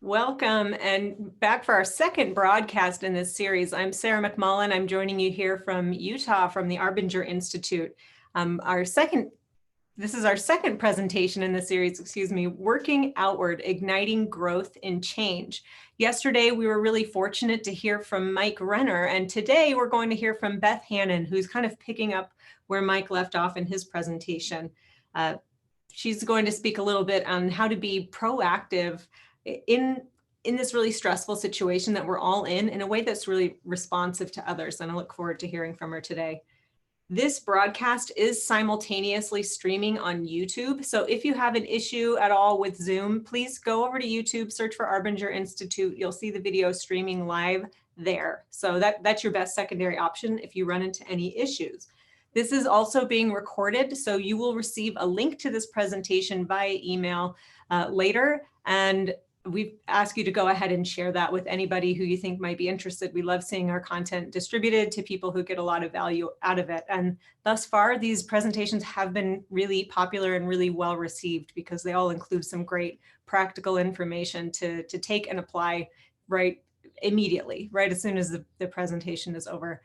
Welcome and back for our second broadcast in this series. I'm Sarah McMullen. I'm joining you here from Utah from the Arbinger Institute. This is our second presentation in the series, Working Outward, Igniting Growth in Change. Yesterday, we were really fortunate to hear from Mike Renner, and today we're going to hear from Beth Hannon, who's kind of picking up where Mike left off in his presentation. She's going to speak a little bit on how to be proactive in this really stressful situation that we're all in a way that's really responsive to others. And I look forward to hearing from her today. This broadcast is simultaneously streaming on YouTube. So if you have an issue at all with Zoom, please go over to YouTube, search for Arbinger Institute. You'll see the video streaming live there. So that's your best secondary option if you run into any issues. This is also being recorded, so you will receive a link to this presentation via email later. And we ask you to go ahead and share that with anybody who you think might be interested. We love seeing our content distributed to people who get a lot of value out of it. And thus far, these presentations have been really popular and really well received because they all include some great practical information to take and apply right immediately, right as soon as the presentation is over.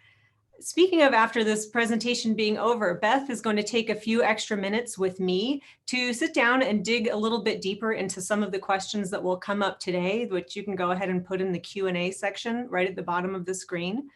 Speaking of after this presentation being over, Beth is going to take a few extra minutes with me to sit down and dig a little bit deeper into some of the questions that will come up today, which you can go ahead and put in the Q&A section right at the bottom of the screen.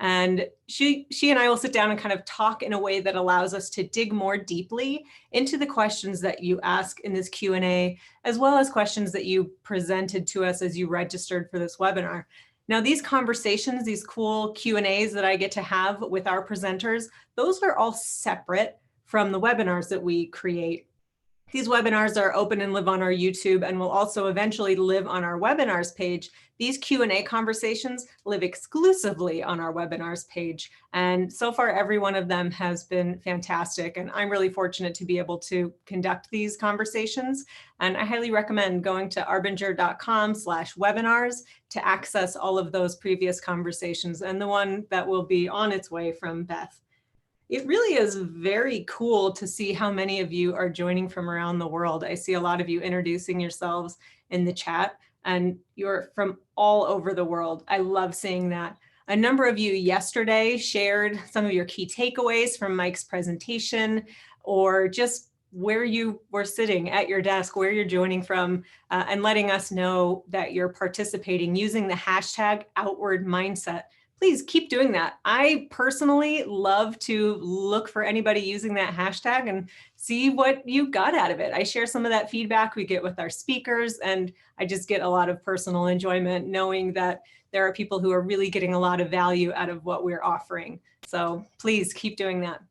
And she and I will sit down and kind of talk in a way that allows us to dig more deeply into the questions that you ask in this Q&A, as well as questions that you presented to us as you registered for this webinar. Now, these conversations, these cool Q&As that I get to have with our presenters, those are all separate from the webinars that we create. These webinars are open and live on our YouTube and will also eventually live on our webinars page. These Q&A conversations live exclusively on our webinars page. And so far, every one of them has been fantastic. And I'm really fortunate to be able to conduct these conversations. And I highly recommend going to arbinger.com/webinars to access all of those previous conversations and the one that will be on its way from Beth. It really is very cool to see how many of you are joining from around the world. I see a lot of you introducing yourselves in the chat, and you're from all over the world. I love seeing that. A number of you yesterday shared some of your key takeaways from Mike's presentation, or just where you were sitting at your desk, where you're joining from, and letting us know that you're participating using the hashtag outward mindset. Please keep doing that. I personally love to look for anybody using that hashtag and see what you got out of it. I share some of that feedback we get with our speakers, and I just get a lot of personal enjoyment knowing that there are people who are really getting a lot of value out of what we're offering. So please keep doing that.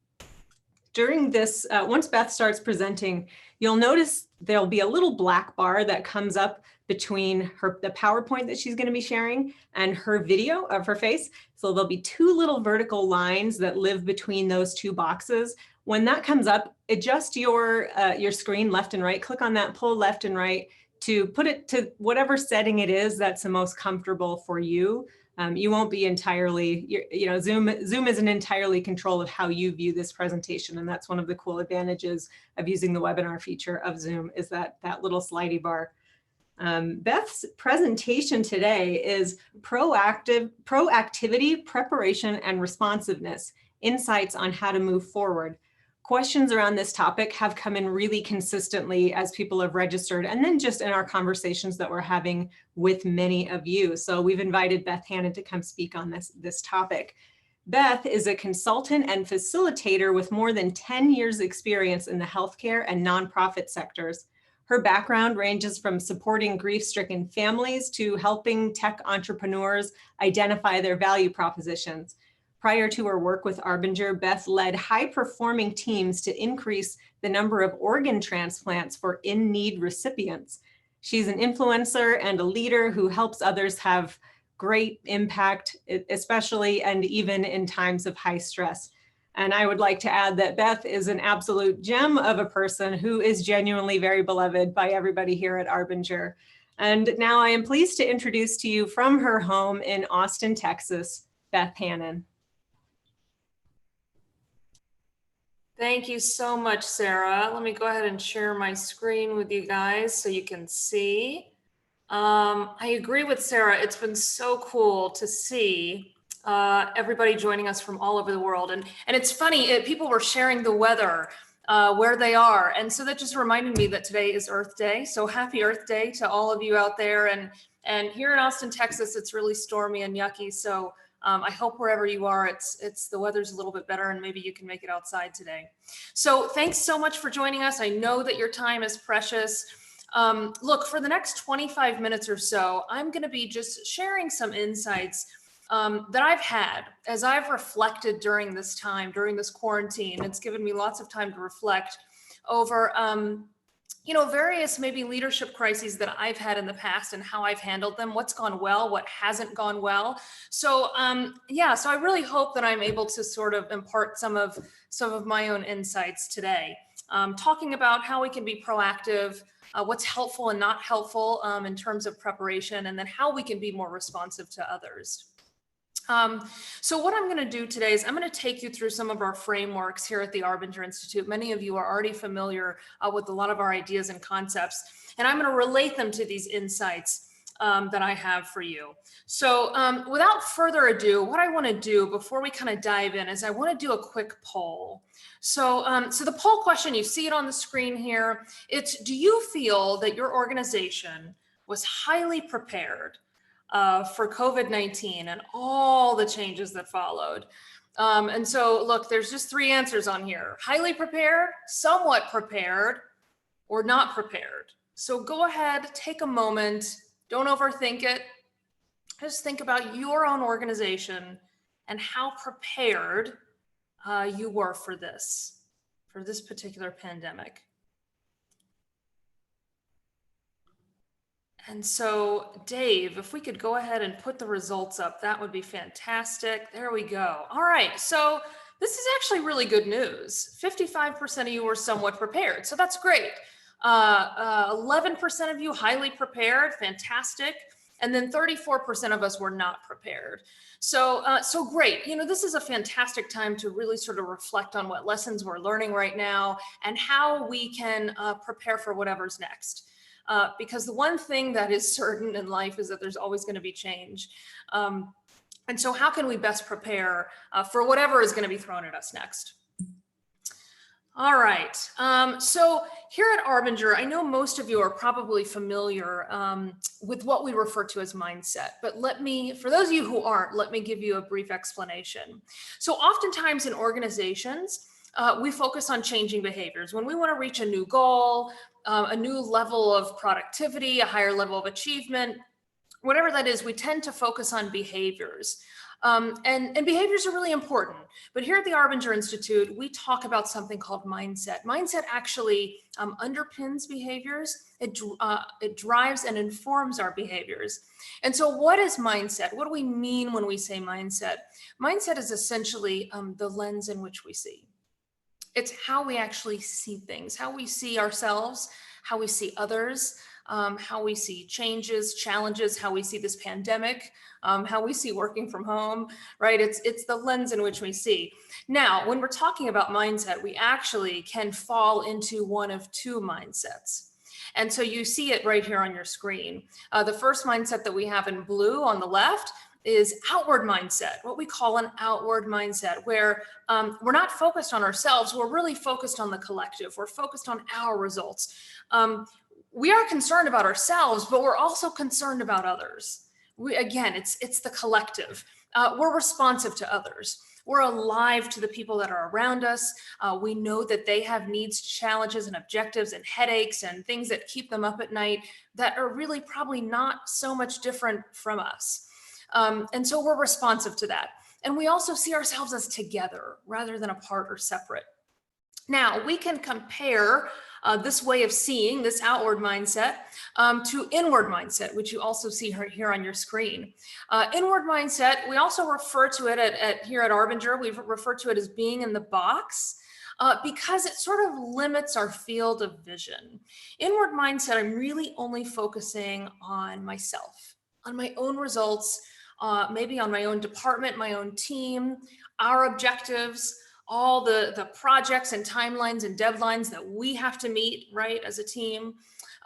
During this, once Beth starts presenting, you'll notice there'll be a little black bar that comes up between the PowerPoint that she's going to be sharing and her video of her face. So there'll be two little vertical lines that live between those two boxes. When that comes up, adjust your screen left and right, click on that, pull left and right to put it to whatever setting it is that's the most comfortable for you. You won't be entirely, Zoom isn't entirely control of how you view this presentation. And that's one of the cool advantages of using the webinar feature of Zoom is that little slidey bar. Beth's presentation today is proactivity, preparation, and responsiveness, insights on how to move forward. Questions around this topic have come in really consistently as people have registered, and then just in our conversations that we're having with many of you. So we've invited Beth Hannon to come speak on this topic. Beth is a consultant and facilitator with more than 10 years experience in the healthcare and nonprofit sectors. Her background ranges from supporting grief-stricken families to helping tech entrepreneurs identify their value propositions. Prior to her work with Arbinger, Beth led high-performing teams to increase the number of organ transplants for in-need recipients. She's an influencer and a leader who helps others have great impact, especially and even in times of high stress. And I would like to add that Beth is an absolute gem of a person who is genuinely very beloved by everybody here at Arbinger. And now I am pleased to introduce to you from her home in Austin, Texas, Beth Hannon. Thank you so much, Sarah. Let me go ahead and share my screen with you guys so you can see. I agree with Sarah. It's been so cool to see everybody joining us from all over the world. And it's funny, people were sharing the weather where they are. And so that just reminded me that today is Earth Day. So happy Earth Day to all of you out there. And here in Austin, Texas, it's really stormy and yucky. So I hope wherever you are, it's the weather's a little bit better and maybe you can make it outside today. So thanks so much for joining us. I know that your time is precious. Look, for the next 25 minutes or so, I'm going to be just sharing some insights that I've had as I've reflected during this time, during this quarantine. It's given me lots of time to reflect over, various maybe leadership crises that I've had in the past and how I've handled them, what's gone well, what hasn't gone well. So, so I really hope that I'm able to sort of impart some of my own insights today, talking about how we can be proactive, what's helpful and not helpful in terms of preparation, and then how we can be more responsive to others. So what I'm going to do today is I'm going to take you through some of our frameworks here at the Arbinger Institute. Many of you are already familiar with a lot of our ideas and concepts, and I'm going to relate them to these insights that I have for you. So without further ado, what I want to do before we kind of dive in is I want to do a quick poll. So the poll question, you see it on the screen here. It's, do you feel that your organization was highly prepared for COVID-19 and all the changes that followed? And so look, there's just three answers on here: highly prepared, somewhat prepared, or not prepared. So go ahead, take a moment, don't overthink it. Just think about your own organization and how prepared you were for this particular pandemic. And so, Dave, if we could go ahead and put the results up, that would be fantastic. There we go. All right, so this is actually really good news. 55% of you were somewhat prepared, so that's great. 11% of you highly prepared, fantastic. And then 34% of us were not prepared. So great. This is a fantastic time to really sort of reflect on what lessons we're learning right now and how we can prepare for whatever's next. Because the one thing that is certain in life is that there's always going to be change. And so how can we best prepare for whatever is going to be thrown at us next? All right. So here at Arbinger, I know most of you are probably familiar with what we refer to as mindset, but for those of you who aren't, let me give you a brief explanation. So oftentimes in organizations, we focus on changing behaviors. When we want to reach a new goal, a new level of productivity, a higher level of achievement, whatever that is, we tend to focus on behaviors. And behaviors are really important. But here at the Arbinger Institute, we talk about something called mindset. Mindset actually underpins behaviors. It drives and informs our behaviors. And so what is mindset? What do we mean when we say mindset? Mindset is essentially the lens in which we see. It's how we actually see things, how we see ourselves, how we see others, how we see changes, challenges, how we see this pandemic, how we see working from home, right? It's the lens in which we see. Now, when we're talking about mindset, we actually can fall into one of two mindsets. And so you see it right here on your screen. The first mindset that we have in blue on the left is outward mindset, what we call an outward mindset, where we're not focused on ourselves, we're really focused on the collective, we're focused on our results. We are concerned about ourselves, but we're also concerned about others. Again, it's the collective. We're responsive to others. We're alive to the people that are around us. We know that they have needs, challenges, and objectives and headaches and things that keep them up at night that are really probably not so much different from us. And so we're responsive to that. And we also see ourselves as together rather than apart or separate. Now, we can compare this way of seeing, this outward mindset, to inward mindset, which you also see here on your screen. Inward mindset, we also refer to it here at Arbinger, we refer to it as being in the box. Because it sort of limits our field of vision. Inward mindset, I'm really only focusing on myself, on my own results, maybe on my own department, my own team, our objectives, all the projects and timelines and deadlines that we have to meet, right, as a team.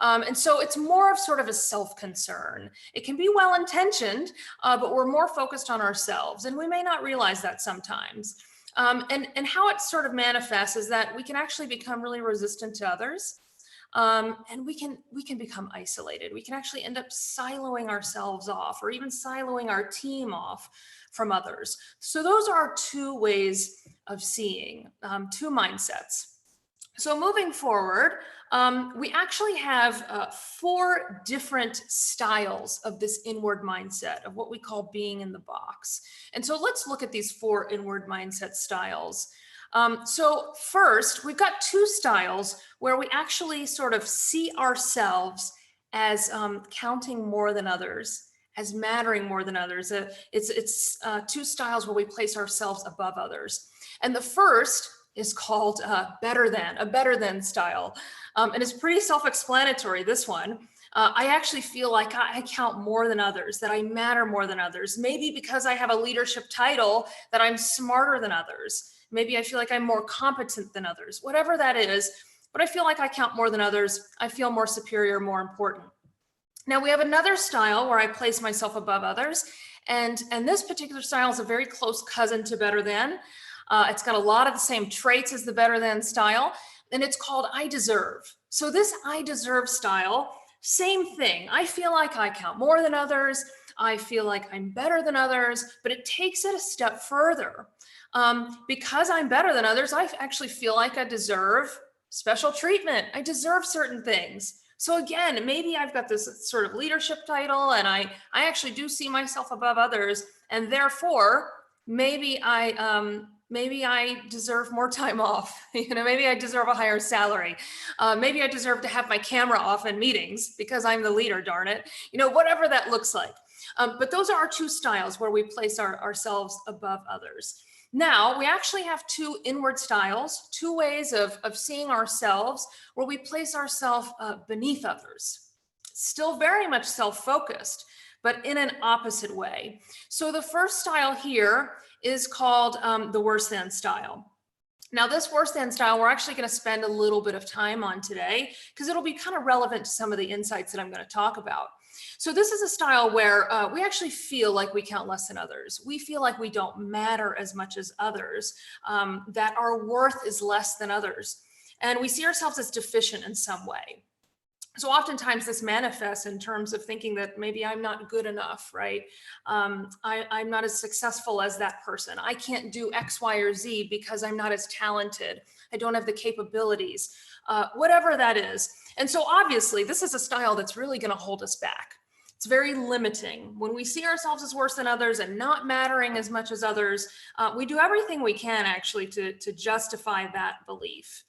And so it's more of sort of a self-concern. It can be well-intentioned, but we're more focused on ourselves, and we may not realize that sometimes. And how it sort of manifests is that we can actually become really resistant to others. And we can become isolated. We can actually end up siloing ourselves off, or even siloing our team off from others. So those are two ways of seeing, two mindsets. So moving forward, we actually have 4 different styles of this inward mindset, of what we call being in the box. And so let's look at these 4 inward mindset styles. So first, we've got 2 styles where we actually sort of see ourselves as counting more than others, as mattering more than others. It's 2 styles where we place ourselves above others. And the first is called a better than style. And it's pretty self-explanatory, this one. I actually feel like I count more than others, that I matter more than others. Maybe because I have a leadership title, that I'm smarter than others. Maybe I feel like I'm more competent than others, whatever that is. But I feel like I count more than others. I feel more superior, more important. Now we have another style where I place myself above others. And this particular style is a very close cousin to better than. It's got a lot of the same traits as the better than style, and it's called I deserve. So this I deserve style, same thing. I feel like I count more than others. I feel like I'm better than others, but it takes it a step further. Because I'm better than others, I actually feel like I deserve special treatment. I deserve certain things. So again, maybe I've got this sort of leadership title, and I actually do see myself above others, and therefore maybe I deserve more time off. Maybe I deserve a higher salary. Maybe I deserve to have my camera off in meetings because I'm the leader, darn it. Whatever that looks like. But those are our 2 styles where we place ourselves above others. Now, we actually have 2 inward styles, 2 ways of seeing ourselves where we place ourselves beneath others. Still very much self-focused, but in an opposite way. So the first style here is called the worse than style. Now, this worse than style, we're actually going to spend a little bit of time on today because it'll be kind of relevant to some of the insights that I'm going to talk about. So this is a style where we actually feel like we count less than others. We feel like we don't matter as much as others, that our worth is less than others. And we see ourselves as deficient in some way. So oftentimes this manifests in terms of thinking that maybe I'm not good enough, right? I'm not as successful as that person. I can't do X, Y, or Z because I'm not as talented. I don't have the capabilities, whatever that is. And so obviously this is a style that's really going to hold us back. It's very limiting. When we see ourselves as worse than others and not mattering as much as others, we do everything we can actually to justify that belief.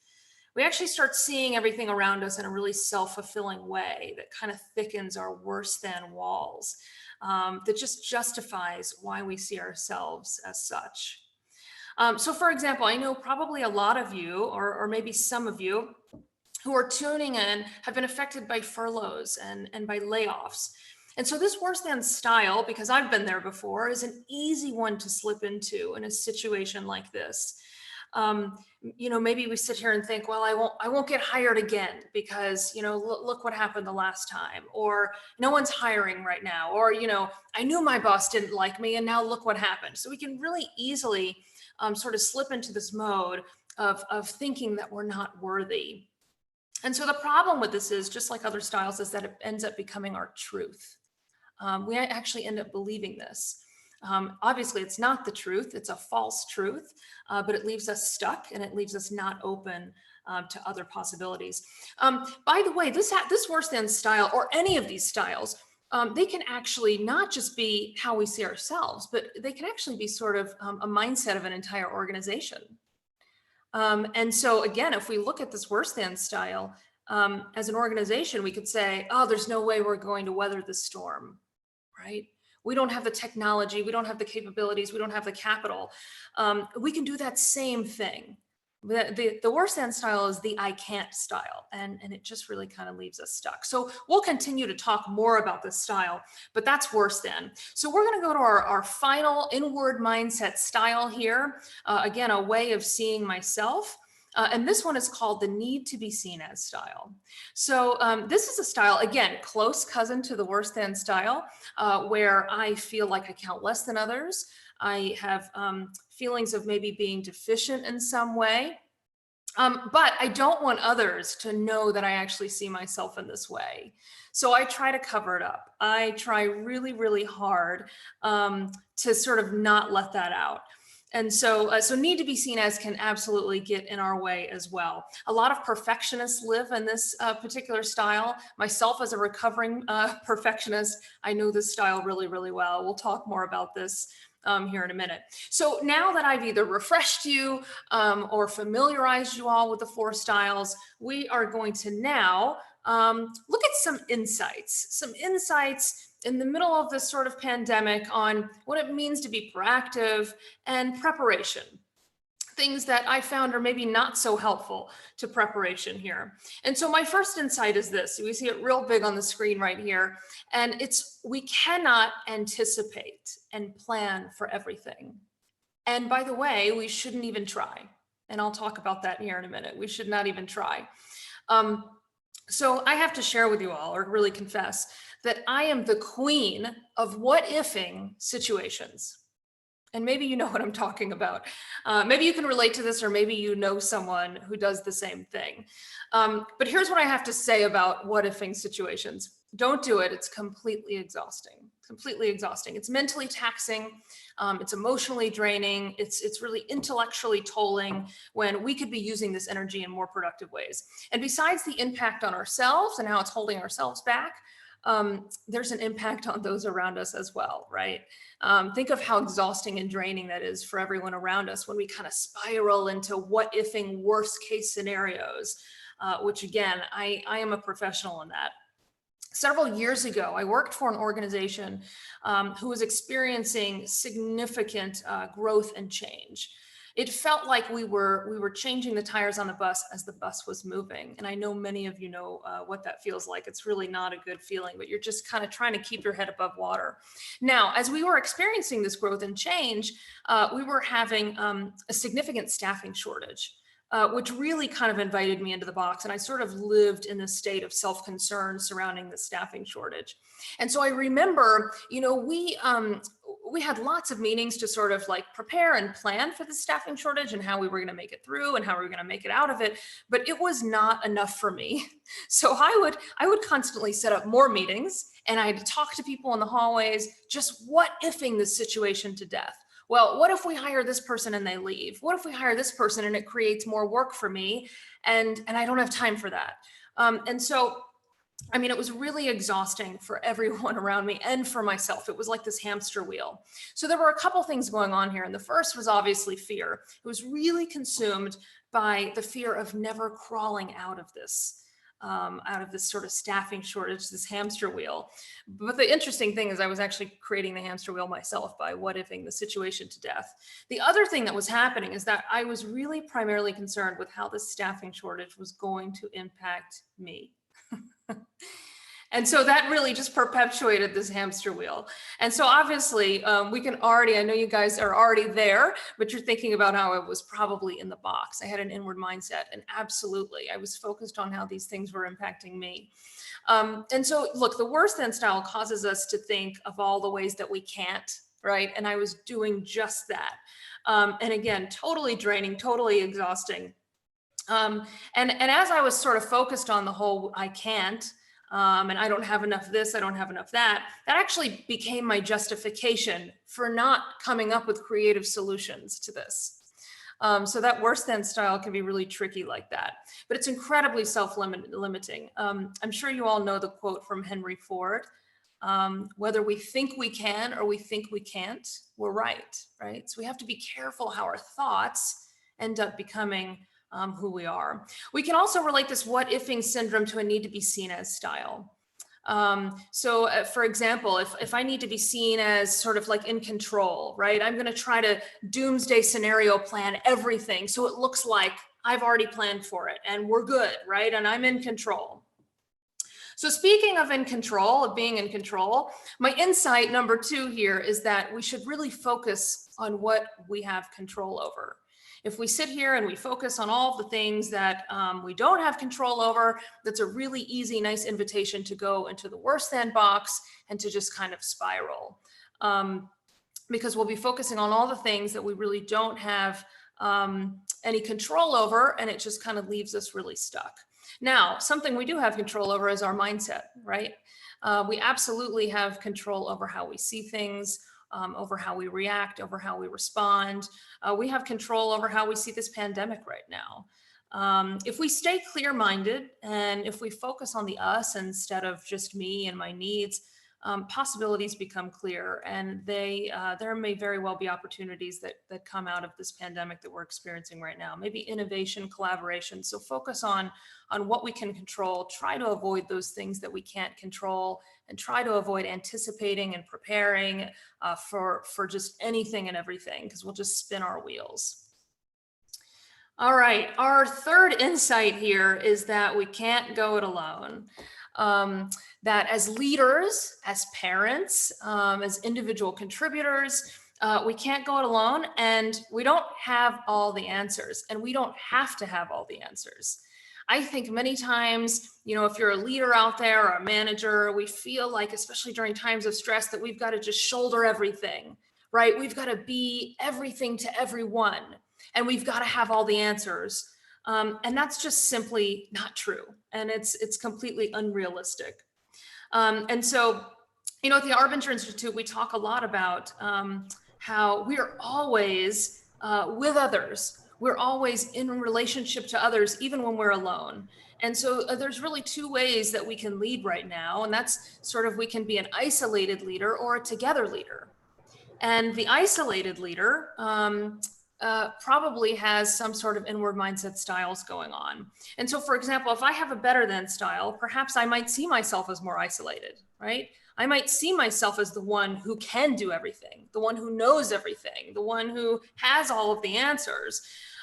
We actually start seeing everything around us in a really self-fulfilling way that kind of thickens our worse than walls, that just justifies why we see ourselves as such. So for example, I know probably a lot of you, or maybe some of you who are tuning in have been affected by furloughs and by layoffs. And so this worse than style, because I've been there before, is an easy one to slip into in a situation like this. Maybe we sit here and think, well, I won't get hired again because, look what happened the last time, or no one's hiring right now, or, I knew my boss didn't like me and now look what happened. So we can really easily sort of slip into this mode of thinking that we're not worthy. And so the problem with this is, just like other styles, is that it ends up becoming our truth. We actually end up believing this. Obviously, it's not the truth. It's a false truth, but it leaves us stuck and it leaves us not open to other possibilities. By the way, this worse than style, or any of these styles, they can actually not just be how we see ourselves, but they can actually be sort of a mindset of an entire organization. And so again, if we look at this worse than style, as an organization, we could say, oh, there's no way we're going to weather the storm, right? We don't have the technology, we don't have the capabilities, we don't have the capital. We can do that same thing. The worse than style is the I can't style, and it just really kind of leaves us stuck. So we'll continue to talk more about this style, but that's worse than. So we're going to go to our final inward mindset style here. Again, a way of seeing myself. And this one is called the need to be seen as style. So this is a style, again, close cousin to the worse than style, where I feel like I count less than others. I have feelings of maybe being deficient in some way. But I don't want others to know that I actually see myself in this way. So I try to cover it up. I try really, really hard to sort of not let that out. And so need to be seen as can absolutely get in our way as well. A lot of perfectionists live in this particular style. Myself as a recovering perfectionist, I know this style really, really well. We'll talk more about this here in a minute. So now that I've either refreshed you or familiarized you all with the 4 styles, we are going to now look at some insights in the middle of this sort of pandemic on what it means to be proactive and preparation. Things that I found are maybe not so helpful to preparation here. And so my first insight is this. We see it real big on the screen right here. And it's, we cannot anticipate and plan for everything. And by the way, we shouldn't even try. And I'll talk about that here in a minute. We should not even try. So I have to share with you all, or really confess, that I am the queen of what-ifing situations. And maybe you know what I'm talking about. Maybe you can relate to this, or maybe you know someone who does the same thing. But here's what I have to say about what-ifing situations. Don't do it. It's completely exhausting. Completely exhausting. It's mentally taxing. It's emotionally draining. It's really intellectually tolling when we could be using this energy in more productive ways. And besides the impact on ourselves and how it's holding ourselves back, there's an impact on those around us as well, right? Think of how exhausting and draining that is for everyone around us when we kind of spiral into what-ifing worst case scenarios, which again, I am a professional in that. Several years ago, I worked for an organization who was experiencing significant growth and change. It felt like we were changing the tires on the bus as the bus was moving. And I know many of you know what that feels like. It's really not a good feeling, but you're just kind of trying to keep your head above water. Now, as we were experiencing this growth and change, we were having a significant staffing shortage. Which really kind of invited me into the box. And I sort of lived in this state of self-concern surrounding the staffing shortage. And so I remember, you know, we had lots of meetings to sort of like prepare and plan for the staffing shortage and how we were going to make it through and how we were going to make it out of it. But it was not enough for me. So I would constantly set up more meetings, and I'd talk to people in the hallways, just what-ifing the situation to death. Well, what if we hire this person and they leave? What if we hire this person and it creates more work for me and I don't have time for that? And so, I mean, it was really exhausting for everyone around me and for myself. It was like this hamster wheel. So there were a couple things going on here. And the first was obviously fear. It was really consumed by the fear of never crawling out of this sort of staffing shortage, this hamster wheel. But the interesting thing is I was actually creating the hamster wheel myself by what-ifing the situation to death. The other thing that was happening is that I was really primarily concerned with how the staffing shortage was going to impact me. And so that really just perpetuated this hamster wheel. And so obviously we can already, I know you guys are already there, but you're thinking about how it was probably in the box. I had an inward mindset, and absolutely, I was focused on how these things were impacting me. And so look, the worse than style causes us to think of all the ways that we can't, right? And I was doing just that. And again, totally draining, totally exhausting. And as I was sort of focused on the whole, I can't, and I don't have enough this, I don't have enough that, that actually became my justification for not coming up with creative solutions to this. So that worse than style can be really tricky like that, but it's incredibly self-limiting. I'm sure you all know the quote from Henry Ford, whether we think we can or we think we can't, we're right? So we have to be careful how our thoughts end up becoming who we are. We can also relate this what-ifing syndrome to a need to be seen as style. For example, if I need to be seen as sort of like in control, right? I'm going to try to doomsday scenario plan everything so it looks like I've already planned for it and we're good, right? And I'm in control. So speaking of in control, of being in control, my insight number 2 here is that we should really focus on what we have control over. If we sit here and we focus on all of the things that we don't have control over, that's a really easy, nice invitation to go into the worse than box and to just kind of spiral. Because we'll be focusing on all the things that we really don't have any control over, and it just kind of leaves us really stuck. Now, something we do have control over is our mindset, right? We absolutely have control over how we see things, over how we react, over how we respond. We have control over how we see this pandemic right now. If we stay clear-minded and if we focus on the us instead of just me and my needs, possibilities become clear, and there may very well be opportunities that come out of this pandemic that we're experiencing right now. Maybe innovation, collaboration. So focus on what we can control, try to avoid those things that we can't control, and try to avoid anticipating and preparing for just anything and everything, because we'll just spin our wheels. All right, our third insight here is that we can't go it alone. That as leaders, as parents, as individual contributors, we can't go it alone, and we don't have all the answers, and we don't have to have all the answers. I think many times, if you're a leader out there or a manager, we feel like, especially during times of stress, that we've got to just shoulder everything, right? We've got to be everything to everyone, and we've got to have all the answers. And that's just simply not true. And it's completely unrealistic. And so, at the Arbinger Institute, we talk a lot about how we are always with others. We're always in relationship to others, even when we're alone. And so there's really two ways that we can lead right now. And that's sort of, we can be an isolated leader or a together leader. And the isolated leader probably has some sort of inward mindset styles going on. And so, for example, if I have a better than style, perhaps I might see myself as more isolated, right? I might see myself as the one who can do everything, the one who knows everything, the one who has all of the answers.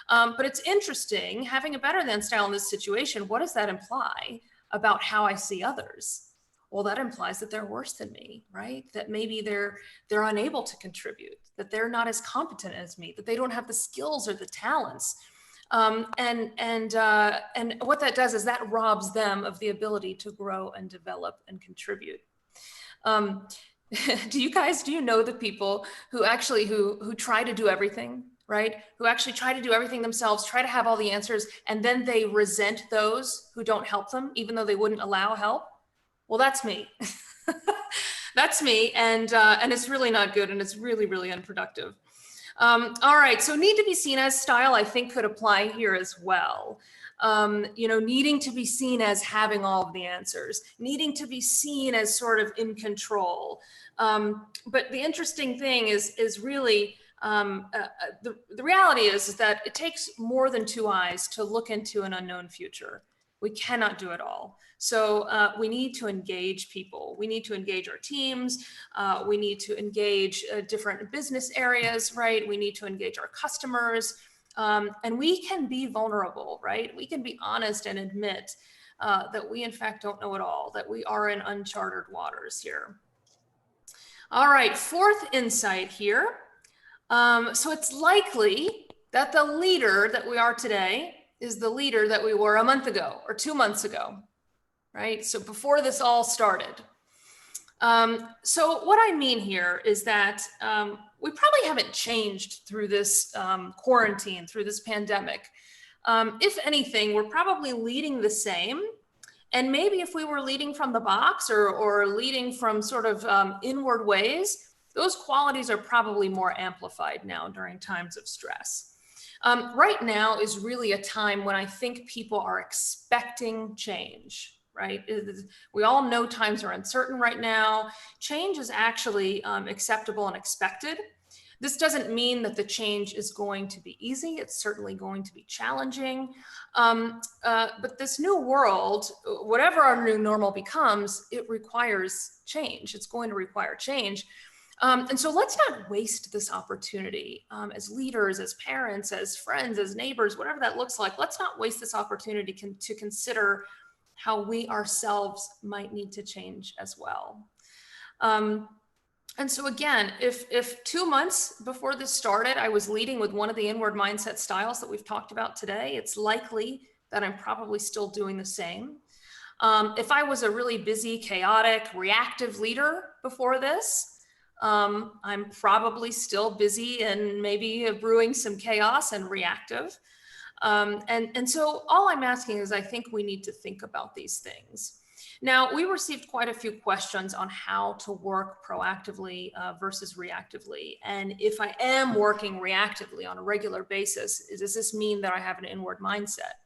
But it's interesting, having a better than style in this situation, what does that imply about how I see others? Well, that implies that they're worse than me, right? That maybe they're unable to contribute, that they're not as competent as me, that they don't have the skills or the talents. And what that does is that robs them of the ability to grow and develop and contribute. Do you know the people who actually who try to do everything, right? Who actually try to do everything themselves, try to have all the answers, and then they resent those who don't help them, even though they wouldn't allow help? Well, that's me. That's me, and it's really not good, and it's really, really unproductive. All right, so need to be seen as style, I think, could apply here as well. Needing to be seen as having all of the answers, needing to be seen as sort of in control. But the interesting thing is really, the reality is that it takes more than two eyes to look into an unknown future. We cannot do it all. So we need to engage people. We need to engage our teams. We need to engage different business areas, right? We need to engage our customers. And we can be vulnerable, right? We can be honest and admit that we, in fact, don't know it all, that we are in uncharted waters here. All right, fourth insight here. So it's likely that the leader that we are today is the leader that we were a month ago or 2 months ago, right? So before this all started. So what I mean here is that we probably haven't changed through this quarantine, through this pandemic. If anything, we're probably leading the same. And maybe if we were leading from the box or leading from sort of inward ways, those qualities are probably more amplified now during times of stress. Right now is really a time when I think people are expecting change, right? We all know times are uncertain right now. Change is actually acceptable and expected. This doesn't mean that the change is going to be easy. It's certainly going to be challenging. But this new world, whatever our new normal becomes, it requires change. It's going to require change. And so let's not waste this opportunity as leaders, as parents, as friends, as neighbors, whatever that looks like. Let's not waste this opportunity to consider how we ourselves might need to change as well. And so again, if 2 months before this started, I was leading with one of the inward mindset styles that we've talked about today, it's likely that I'm probably still doing the same. If I was a really busy, chaotic, reactive leader before this, I'm probably still busy and maybe brewing some chaos and reactive. And so all I'm asking is, I think we need to think about these things. Now, we received quite a few questions on how to work proactively versus reactively. And if I am working reactively on a regular basis, does this mean that I have an inward mindset?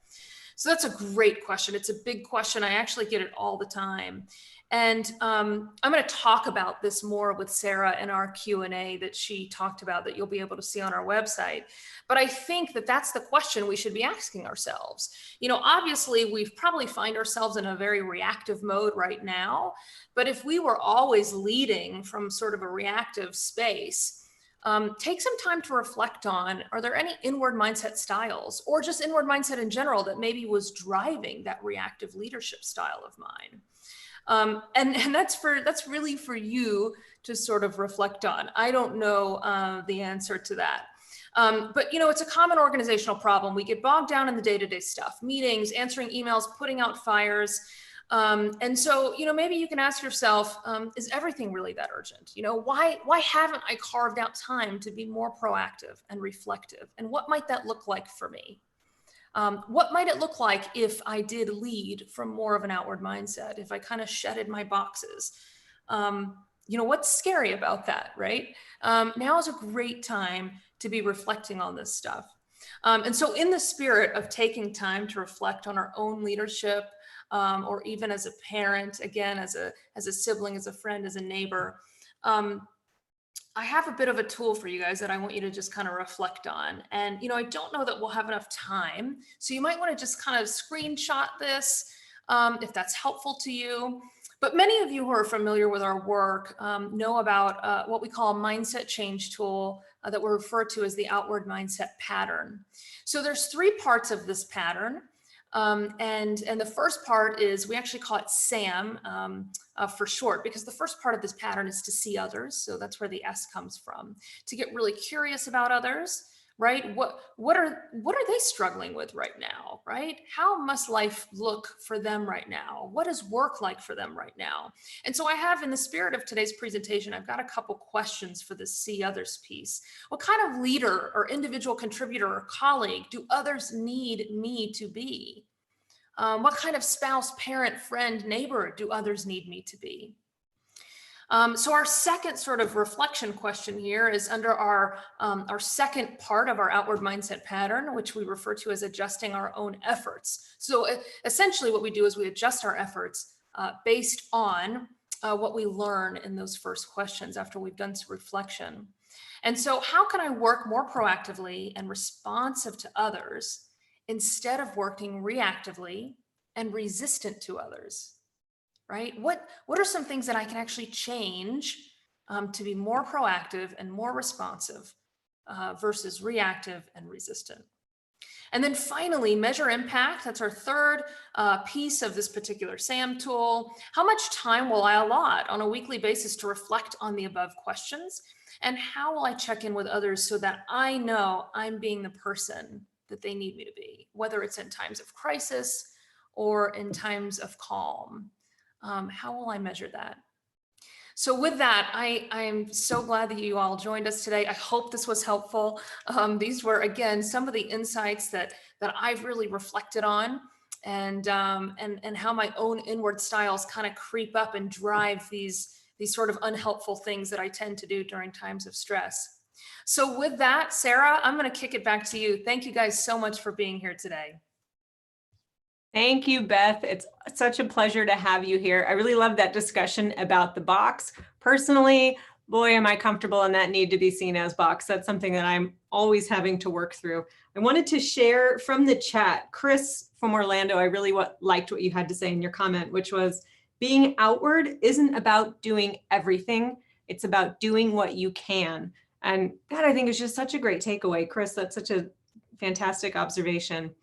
So that's a great question. It's a big question. I actually get it all the time. And I'm going to talk about this more with Sarah in our Q&A that she talked about that you'll be able to see on our website. But I think that that's the question we should be asking ourselves. You know, obviously, we probably find ourselves in a very reactive mode right now. But if we were always leading from sort of a reactive space, take some time to reflect on, are there any inward mindset styles or just inward mindset in general that maybe was driving that reactive leadership style of mine? And that's really for you to sort of reflect on. I don't know the answer to that. But, you know, it's a common organizational problem. We get bogged down in the day-to-day stuff, meetings, answering emails, putting out fires. And so, you know, maybe you can ask yourself, is everything really that urgent? You know, why haven't I carved out time to be more proactive and reflective? And what might that look like for me? What might it look like if I did lead from more of an outward mindset, if I kind of shedded my boxes? You know, what's scary about that, right? Now is a great time to be reflecting on this stuff. And so in the spirit of taking time to reflect on our own leadership, or even as a parent, again, as a sibling, as a friend, as a neighbor, I have a bit of a tool for you guys that I want you to just kind of reflect on. And, you know, I don't know that we'll have enough time. So you might want to just kind of screenshot this if that's helpful to you. But many of you who are familiar with our work know about what we call a mindset change tool that we refer to as the outward mindset pattern. So there's 3 parts of this pattern. And the first part is, we actually call it SAM for short, because the first part of this pattern is to see others. So that's where the S comes from, to get really curious about others, right? What are they struggling with right now, right? How must life look for them right now? What is work like for them right now? And so I have, in the spirit of today's presentation, I've got a couple questions for the see others piece. What kind of leader or individual contributor or colleague do others need me to be? What kind of spouse, parent, friend, neighbor do others need me to be? So our second sort of reflection question here is under our second part of our outward mindset pattern, which we refer to as adjusting our own efforts. So essentially what we do is we adjust our efforts based on what we learn in those first questions after we've done some reflection. And so how can I work more proactively and responsive to others instead of working reactively and resistant to others? Right? What are some things that I can actually change to be more proactive and more responsive versus reactive and resistant? And then finally, measure impact. That's our third piece of this particular SAM tool. How much time will I allot on a weekly basis to reflect on the above questions? And how will I check in with others so that I know I'm being the person that they need me to be, whether it's in times of crisis or in times of calm? How will I measure that? So with that, I am so glad that you all joined us today. I hope this was helpful. These were, again, some of the insights that I've really reflected on, and how my own inward styles kind of creep up and drive these sort of unhelpful things that I tend to do during times of stress. So with that, Sarah, I'm going to kick it back to you. Thank you guys so much for being here today. Thank you, Beth. It's such a pleasure to have you here. I really love that discussion about the box. Personally, boy, am I comfortable in that need to be seen as box. That's something that I'm always having to work through. I wanted to share from the chat, Chris from Orlando, I really liked what you had to say in your comment, which was, being outward isn't about doing everything. It's about doing what you can. And that, I think, is just such a great takeaway. Chris, that's such a fantastic observation.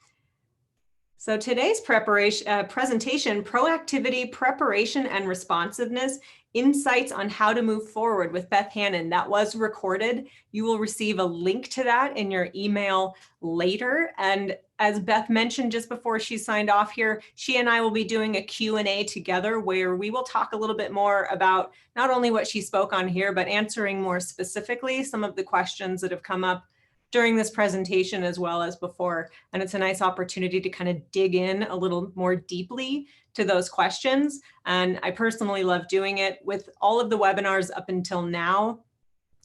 So today's presentation, proactivity, preparation, and responsiveness, Insights on How to Move Forward with Beth Hannon. That was recorded. You will receive a link to that in your email later. And as Beth mentioned just before she signed off here, she and I will be doing a Q&A together where we will talk a little bit more about not only what she spoke on here, but answering more specifically some of the questions that have come up during this presentation as well as before. And it's a nice opportunity to kind of dig in a little more deeply to those questions. And I personally love doing it with all of the webinars up until now.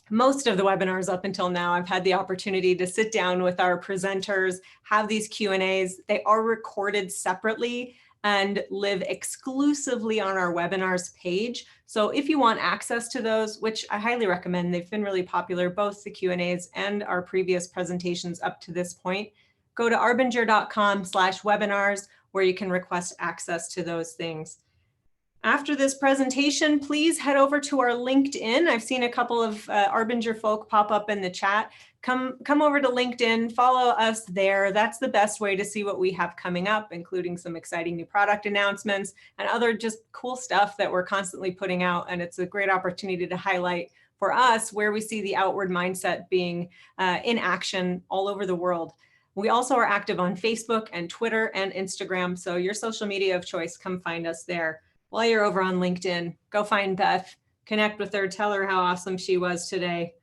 Most of the webinars up until now, I've had the opportunity to sit down with our presenters, have these Q&As. They are recorded separately and live exclusively on our webinars page. So if you want access to those, which I highly recommend, they've been really popular, both the Q&As and our previous presentations up to this point, go to arbinger.com/webinars where you can request access to those things. After this presentation, please head over to our LinkedIn. I've seen a couple of Arbinger folk pop up in the chat. Come over to LinkedIn, follow us there. That's the best way to see what we have coming up, including some exciting new product announcements and other just cool stuff that we're constantly putting out. And it's a great opportunity to highlight for us where we see the outward mindset being in action all over the world. We also are active on Facebook and Twitter and Instagram. So your social media of choice, come find us there. While you're over on LinkedIn, go find Beth, connect with her, tell her how awesome she was today.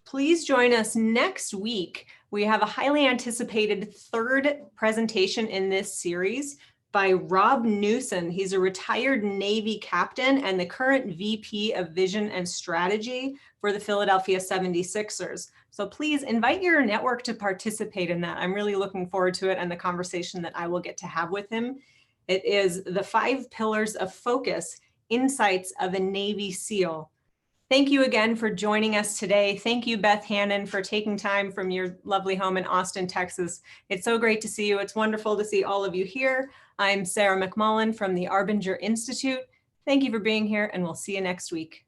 Please join us next week. We have a highly anticipated third presentation in this series by Rob Newson. He's a retired Navy captain and the current VP of Vision and Strategy for the Philadelphia 76ers. So please invite your network to participate in that. I'm really looking forward to it and the conversation that I will get to have with him. It is the 5 pillars of focus, insights of a Navy SEAL. Thank you again for joining us today. Thank you, Beth Hannon, for taking time from your lovely home in Austin, Texas. It's so great to see you. It's wonderful to see all of you here. I'm Sarah McMullen from the Arbinger Institute. Thank you for being here, and we'll see you next week.